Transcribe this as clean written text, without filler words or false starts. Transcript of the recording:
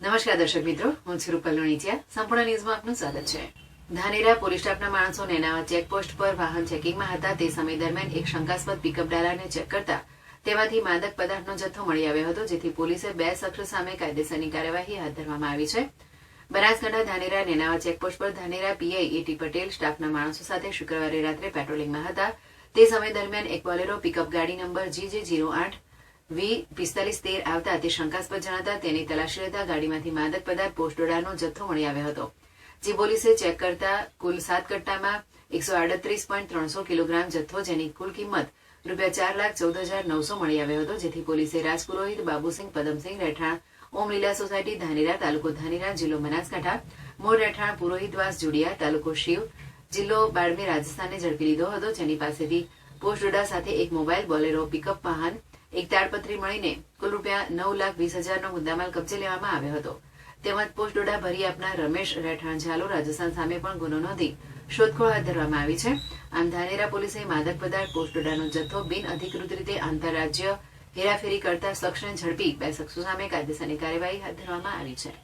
નમસ્કાર દર્શક મિત્રો, હું છું રૂપલ લુણીચિયા. સંપૂર્ણ ન્યૂઝમાં આપનું સ્વાગત છે. ધાનેરા પોલીસ સ્ટાફના માણસો નેનાવા ચેકપોસ્ટ પર વાહન ચેકિંગમાં હતા. તે સમય દરમિયાન એક શંકાસ્પદ પિકઅપ ડાલાને ચેક કરતા તેમાંથી માદક પદાર્થનો જથ્થો મળી આવ્યો હતો, જેથી પોલીસે 2 શખ્સો સામે કાયદેસરની કાર્યવાહી હાથ ધરવામાં આવી છે. બનાસકાંઠા ધાનેરા નેનાવા ચેકપોસ્ટ પર ધાનેરા પીઆઈ એટી પટેલ સ્ટાફના માણસો સાથે શુક્રવારે રાત્રે પેટ્રોલિંગમાં હતા. તે સમય દરમિયાન એક બોલેરો પિકઅપ ગાડી નંબર GJ08 V4513 આવતા તે શંકાસ્પદ જણાતા તેની તલાશી લેતા ગાડીમાંથી માદક પદાર્થ પોસ્ટડોડાનો જથ્થો મળી આવ્યો હતો. જે પોલીસે ચેક કરતા કુલ 7 કટ્ટામાં 138.300 કિલોગ્રામ જથ્થો, જેની કુલ કિંમત ₹4,14,900 મળી આવ્યો હતો. જેથી પોલીસે રાજપુરોહિત, બાબુસિંહ, પદમસિંહ રહેઠાણ, ઓમ લીલા સોસાયટી ધાનેરા, તાલુકો ધાનેરા, જિલ્લો બનાસકાંઠા, મૂળ રહેઠાણ પુરોહિતવાસ જુડિયા, તાલુકો શિવ, જિલ્લો બાડમેર, રાજસ્થાનને ઝડપી લીધો હતો. જેની પાસેથી પોસ્ટડોડા સાથે એક મોબાઈલ, બોલેરો પિકઅપ વાહન, એક તાડપત્રી મળીને કુલ ₹9,20,000નો મુદ્દામાલ કબજે લેવામાં આવ્યો હતો. તેમજ પોસ્ટડોડા ભરી આપનાર રમેશ રહેઠાણ ઝાલોર, રાજસ્થાન સામે પણ ગુનો નોંધી શોધખોળ હાથ ધરવામાં આવી છે. આમ ધાનેરા પોલીસે માદક પદાર્થ પોસ્ટડોડાનો જથ્થો બિન અધિકૃત રીતે આંતરરાજ્ય હેરાફેરી કરતા શખ્સને ઝડપી 2 શખ્સો સામે કાયદેસરની કાર્યવાહી હાથ ધરવામાં આવી છે.